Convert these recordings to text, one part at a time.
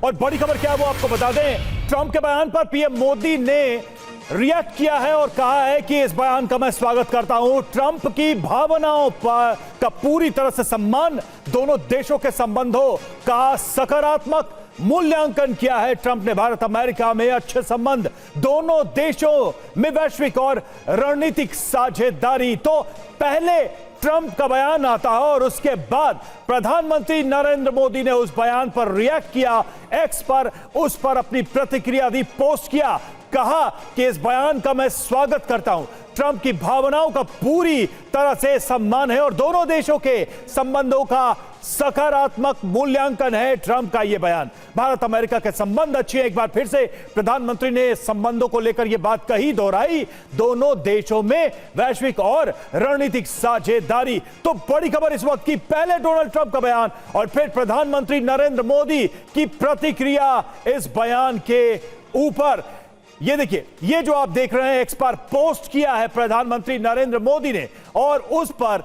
और बड़ी खबर क्या है वो आपको बता दें। ट्रंप के बयान पर पीएम मोदी ने रिएक्ट किया है और कहा है कि इस बयान का मैं स्वागत करता हूं। ट्रंप की भावनाओं का पूरी तरह से सम्मान, दोनों देशों के संबंधों का सकारात्मक मूल्यांकन किया है ट्रंप ने। भारत अमेरिका में अच्छे संबंध, दोनों देशों में वैश्विक और रणनीतिक साझेदारी। तो पहले ट्रंप का बयान आता है और उसके बाद प्रधानमंत्री नरेंद्र मोदी ने उस बयान पर रिएक्ट किया, एक्स पर उस पर अपनी प्रतिक्रिया दी, पोस्ट किया, कहा कि इस बयान का मैं स्वागत करता हूं। ट्रंप की भावनाओं का पूरी तरह से सम्मान है और दोनों देशों के संबंधों का सकारात्मक मूल्यांकन है ट्रंप का यह बयान। भारत अमेरिका के संबंध अच्छे हैं। एक बार फिर से प्रधानमंत्री ने संबंधों को लेकर यह बात कही, दोहराई, दोनों देशों में वैश्विक और रणनीतिक साझेदारी। तो बड़ी खबर इस वक्त की, पहले डोनाल्ड ट्रंप का बयान और फिर प्रधानमंत्री नरेंद्र मोदी की प्रतिक्रिया इस बयान के ऊपर। ये देखिए, ये जो आप देख रहे हैं, एक्स पर पोस्ट किया है प्रधानमंत्री नरेंद्र मोदी ने और उस पर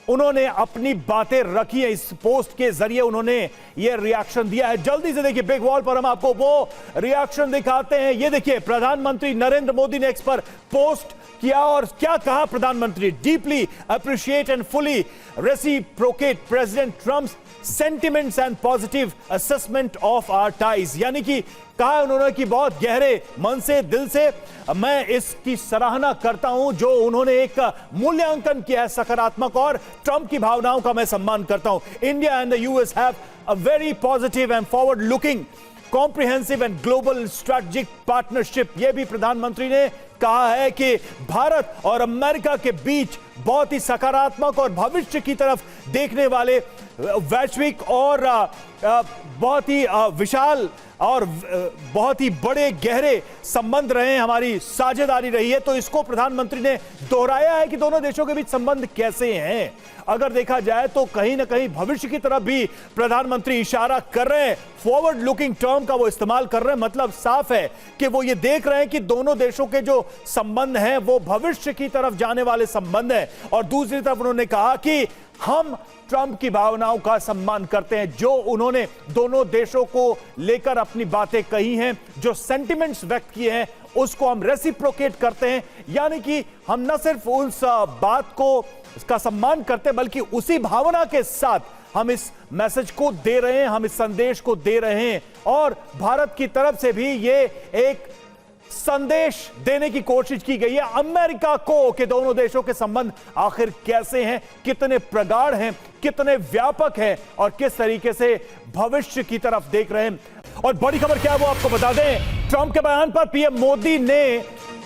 उन्होंने अपनी बातें रखी है। इस पोस्ट के जरिए उन्होंने ये रिएक्शन दिया है। जल्दी से देखिए, बिग वॉल पर हम आपको वो रिएक्शन दिखाते हैं। ये देखिए, प्रधानमंत्री नरेंद्र मोदी ने एक्स पर पोस्ट किया और क्या कहा प्रधानमंत्री। Deeply appreciate and fully reciprocate president Trump's sentiments and positive assessment of our ties. यानी कि कहा उन्होंने कि बहुत गहरे मन से, दिल से मैं इसकी सराहना करता हूं जो उन्होंने एक मूल्यांकन किया है सकारात्मक, और ट्रंप की भावनाओं का मैं सम्मान करता हूं। India and the US have a very positive and forward looking comprehensive and global strategic partnership. यह भी प्रधानमंत्री ने कहा है कि भारत और अमेरिका के बीच बहुत ही सकारात्मक और भविष्य की तरफ देखने वाले वैश्विक और बहुत ही विशाल और बहुत ही बड़े गहरे संबंध रहे, हमारी साझेदारी रही है। तो इसको प्रधानमंत्री ने दोहराया है कि दोनों देशों के बीच संबंध कैसे हैं। अगर देखा जाए तो कहीं ना कहीं भविष्य की तरफ भी प्रधानमंत्री इशारा कर रहे हैं। फॉरवर्ड लुकिंग टर्म का वो इस्तेमाल कर रहे हैं। मतलब साफ है कि वो ये देख रहे हैं कि दोनों देशों के जो संबंध हैं वो भविष्य की तरफ जाने वाले संबंध हैं। और दूसरी तरफ उन्होंने कहा कि हम ट्रंप की भावनाओं का सम्मान करते हैं, जो उन्होंने दोनों देशों को लेकर अपनी बातें कही हैं, जो सेंटिमेंट्स व्यक्त किए हैं उसको हम रेसिप्रोकेट करते हैं। यानी कि हम न सिर्फ उस बात को इसका सम्मान करते हैं बल्कि उसी भावना के साथ हम इस मैसेज को दे रहे हैं, हम इस संदेश को दे रहे हैं। और भारत की तरफ से भी ये एक संदेश देने की कोशिश की गई है अमेरिका को कि दोनों देशों के संबंध आखिर कैसे हैं, कितने प्रगाढ़ हैं, कितने व्यापक हैं और किस तरीके से भविष्य की तरफ देख रहे हैं। और बड़ी खबर क्या है वो आपको बता दें। ट्रंप के बयान पर पीएम मोदी ने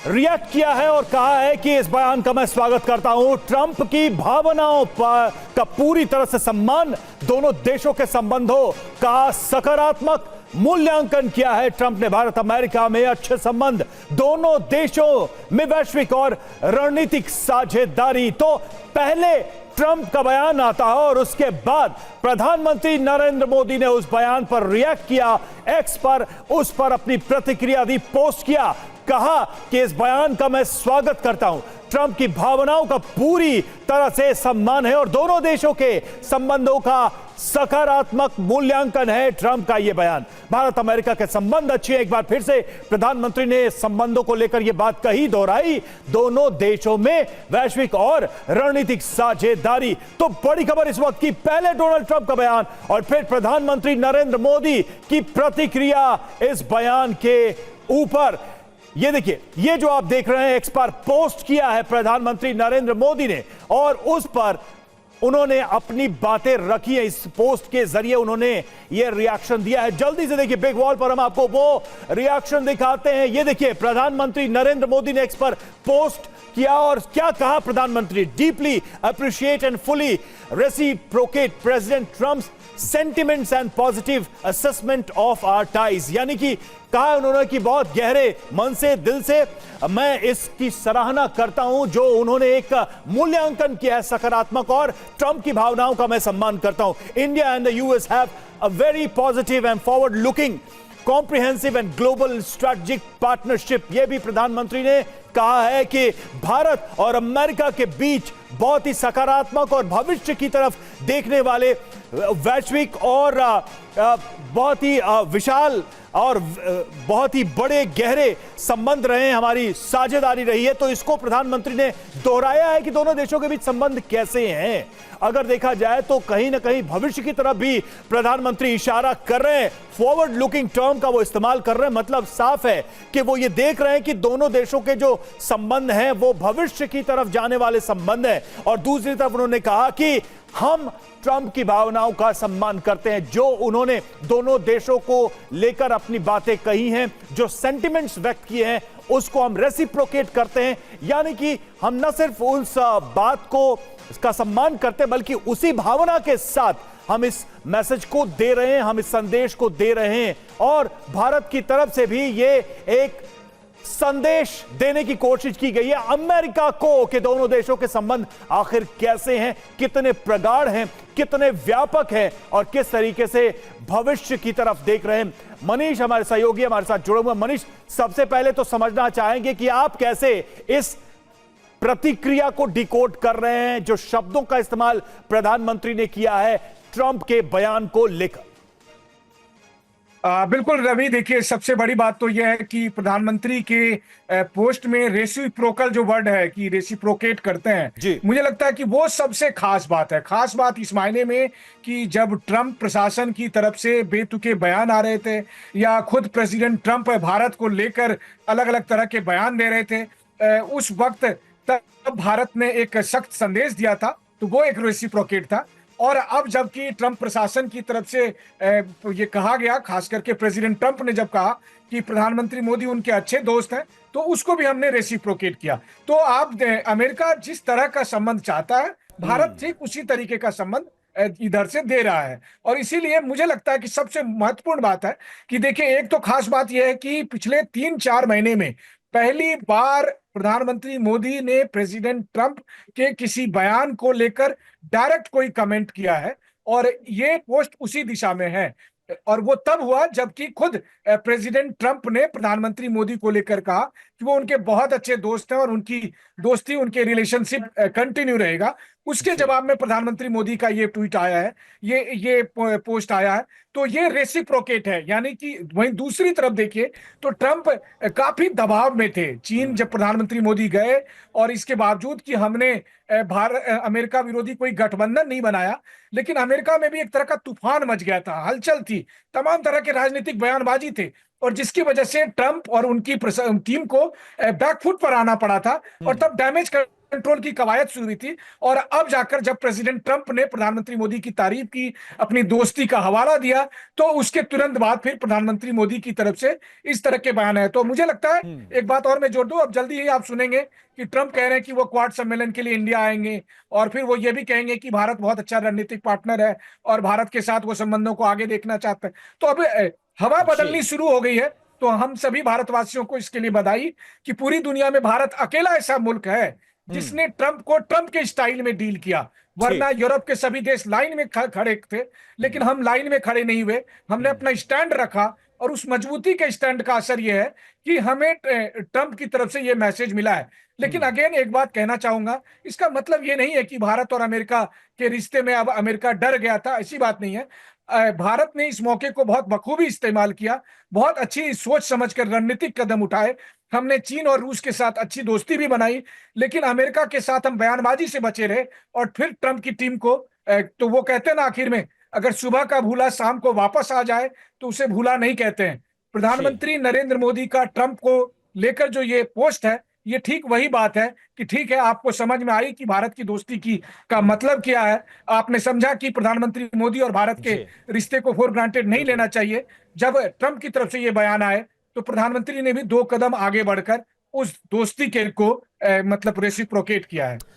रिएक्ट किया है और कहा है कि इस बयान का मैं स्वागत करता हूं। ट्रंप की भावनाओं का पूरी तरह से सम्मान, दोनों देशों के संबंधों का सकारात्मक मूल्यांकन किया है ट्रंप ने। भारत अमेरिका में अच्छे संबंध, दोनों देशों में वैश्विक और रणनीतिक साझेदारी। तो पहले ट्रंप का बयान आता है और उसके बाद प्रधानमंत्री नरेंद्र मोदी ने उस बयान पर रिएक्ट किया, एक्स पर उस पर अपनी प्रतिक्रिया दी, पोस्ट किया, कहा कि इस बयान का मैं स्वागत करता हूं। ट्रंप की भावनाओं का पूरी तरह से सम्मान है और दोनों देशों के संबंधों का सकारात्मक मूल्यांकन है ट्रंप का यह बयान। भारत अमेरिका के संबंध अच्छे हैं। एक बार फिर से प्रधानमंत्री ने संबंधों को लेकर यह बात कही, दोहराई, दोनों देशों में वैश्विक और रणनीतिक साझेदारी। तो बड़ी खबर इस वक्त की, पहले डोनाल्ड ट्रंप का बयान और फिर प्रधानमंत्री नरेंद्र मोदी की प्रतिक्रिया इस बयान के ऊपर। ये देखिए, ये जो आप देख रहे हैं, एक्स पर पोस्ट किया है प्रधानमंत्री नरेंद्र मोदी ने और उस पर उन्होंने अपनी बातें रखी है। इस पोस्ट के जरिए उन्होंने ये रिएक्शन दिया है। जल्दी से देखिए, बिग वॉल पर हम आपको वो रिएक्शन दिखाते हैं। ये देखिए, प्रधानमंत्री नरेंद्र मोदी ने एक्स पर पोस्ट किया और क्या कहा प्रधानमंत्री। Deeply appreciate and fully reciprocate president Trump's sentiments and positive assessment of our ties. यानी कि कहा उन्होंने कि बहुत गहरे मन से, दिल से मैं इसकी सराहना करता हूं जो उन्होंने एक मूल्यांकन किया है सकारात्मक, और ट्रंप की भावनाओं का मैं सम्मान करता हूं। India and the US have a very positive and forward looking comprehensive and global strategic partnership. यह भी प्रधानमंत्री ने कहा है कि भारत और अमेरिका के बीच बहुत ही सकारात्मक और भविष्य की तरफ देखने वाले वैश्विक और बहुत ही विशाल और बहुत ही बड़े गहरे संबंध रहे, हमारी साझेदारी रही है। तो इसको प्रधानमंत्री ने दोहराया है कि दोनों देशों के बीच संबंध कैसे हैं। अगर देखा जाए तो कहीं ना कहीं भविष्य की तरफ भी प्रधानमंत्री इशारा कर रहे हैं, फॉरवर्ड लुकिंग टर्म का वो इस्तेमाल कर रहे हैं। मतलब साफ है कि वो ये देख रहे हैं कि दोनों देशों के जो संबंध हैं वो भविष्य की तरफ जाने वाले संबंध हैं। और दूसरी तरफ उन्होंने कहा कि हम ट्रंप की भावनाओं का सम्मान करते हैं, जो उन्होंने दोनों देशों को लेकर अपनी बातें कही हैं, जो सेंटिमेंट्स व्यक्त किए हैं उसको हम रेसिप्रोकेट करते हैं। यानी कि हम न सिर्फ उस बात को इसका सम्मान करते हैं बल्कि उसी भावना के साथ हम इस मैसेज को दे रहे हैं, हम इस संदेश को दे रहे हैं। और भारत की तरफ से भी ये एक संदेश देने की कोशिश की गई है अमेरिका को कि दोनों देशों के संबंध आखिर कैसे हैं, कितने प्रगाढ़ हैं, कितने व्यापक हैं और किस तरीके से भविष्य की तरफ देख रहे हैं। मनीष हमारे सहयोगी हमारे साथ जुड़े हुए। मनीष, सबसे पहले तो समझना चाहेंगे कि आप कैसे इस प्रतिक्रिया को डिकोड कर रहे हैं जो शब्दों का इस्तेमाल प्रधानमंत्री ने किया है ट्रंप के बयान को लेकर। बिल्कुल रवि, देखिए सबसे बड़ी बात तो यह है कि प्रधानमंत्री के पोस्ट में रेसिप्रोकल जो वर्ड है कि रेसिप्रोकेट करते हैं, मुझे लगता है कि वो सबसे खास बात है। खास बात इस मायने में कि जब ट्रंप प्रशासन की तरफ से बेतुके बयान आ रहे थे या खुद प्रेसिडेंट ट्रंप भारत को लेकर अलग अलग तरह के बयान दे रहे थे, उस वक्त तब भारत ने एक सख्त संदेश दिया था, तो वो एक रेसिप्रोकेट था। और अब जबकि ट्रंप प्रशासन की तरफ से ये कहा गया, खास करके प्रेसिडेंट ट्रंप ने जब कहा कि प्रधानमंत्री मोदी उनके अच्छे दोस्त हैं, तो उसको भी हमने रेसिप्रोकेट किया। तो आप अमेरिका जिस तरह का संबंध चाहता है, भारत ठीक उसी तरीके का संबंध इधर से दे रहा है। और इसीलिए मुझे लगता है कि सबसे महत्वपूर्ण बात है कि देखिए, एक तो खास बात यह है कि पिछले 3-4 महीने में पहली बार प्रधानमंत्री मोदी ने प्रेसिडेंट ट्रंप के किसी बयान को लेकर डायरेक्ट कोई कमेंट किया है, और ये पोस्ट उसी दिशा में है। और वो तब हुआ जबकि खुद प्रेसिडेंट ट्रंप ने प्रधानमंत्री मोदी को लेकर कहा कि वो उनके बहुत अच्छे दोस्त हैं और उनकी दोस्ती, उनके रिलेशनशिप कंटिन्यू रहेगा। उसके जवाब में प्रधानमंत्री मोदी का ये ट्वीट आया है, ये पोस्ट आया है। तो ये रेसिप्रोकेट है। यानी कि वहीं दूसरी तरफ देखिए तो ट्रंप काफी दबाव में थे। चीन जब प्रधानमंत्री मोदी गए, और इसके बावजूद कि हमने अमेरिका विरोधी कोई गठबंधन नहीं बनाया, लेकिन अमेरिका में भी एक तरह का तूफान मच गया था, हलचल थी, तमाम तरह के राजनीतिक बयानबाजी थे, और जिसकी वजह से ट्रंप और उनकी टीम को बैकफुट पर आना पड़ा था। और तब डैमेज कंट्रोल की कवायद शुरू हुई थी। और अब जाकर जब प्रेसिडेंट ट्रंप ने प्रधानमंत्री मोदी की तारीफ की, अपनी दोस्ती का हवाला दिया, तो उसके तुरंत बाद फिर प्रधानमंत्री मोदी की तरफ से इस तरह के बयान है। तो मुझे लगता है, एक बात और मैं जोड़ दूं, अब जल्दी ही आप सुनेंगे कि ट्रंप कह रहे हैं कि वो क्वाड सम्मेलन के लिए इंडिया आएंगे, और फिर वो ये भी कहेंगे कि भारत बहुत अच्छा रणनीतिक पार्टनर है और भारत के साथ वो संबंधों को आगे देखना चाहते हैं। तो अब हवा बदलनी शुरू हो गई है। तो हम सभी भारतवासियों को इसके लिए बधाई कि पूरी दुनिया में भारत अकेला ऐसा मुल्क है जिसने ट्रंप को ट्रंप के स्टाइल में डील किया। वरना यूरोप के सभी देश लाइन में खड़े थे, लेकिन हम लाइन में खड़े नहीं हुए, हमने अपना स्टैंड रखा। और उस मजबूती के स्टैंड का असर यह है कि हमें ट्रंप की तरफ से यह मैसेज मिला है। लेकिन अगेन एक बात कहना चाहूंगा, इसका मतलब यह नहीं है कि भारत और अमेरिका के रिश्ते में अब अमेरिका डर गया था, ऐसी बात नहीं है। भारत ने इस मौके को बहुत बखूबी इस्तेमाल किया, बहुत अच्छी सोच समझकर रणनीतिक कदम उठाए। हमने चीन और रूस के साथ अच्छी दोस्ती भी बनाई, लेकिन अमेरिका के साथ हम बयानबाजी से बचे रहे। और फिर ट्रंप की टीम को, तो वो कहते हैं ना आखिर में, अगर सुबह का भूला शाम को वापस आ जाए तो उसे भूला नहीं कहते हैं। प्रधानमंत्री नरेंद्र मोदी का ट्रंप को लेकर जो ये पोस्ट है, ये ठीक वही बात है कि ठीक है, आपको समझ में आई कि भारत की दोस्ती की का मतलब क्या है। आपने समझा कि प्रधानमंत्री मोदी और भारत के रिश्ते को फॉर ग्रांटेड नहीं लेना चाहिए। जब ट्रंप की तरफ से ये बयान आए तो प्रधानमंत्री ने भी 2 कदम आगे बढ़कर उस दोस्ती के को मतलब रेसिप्रोकेट किया है।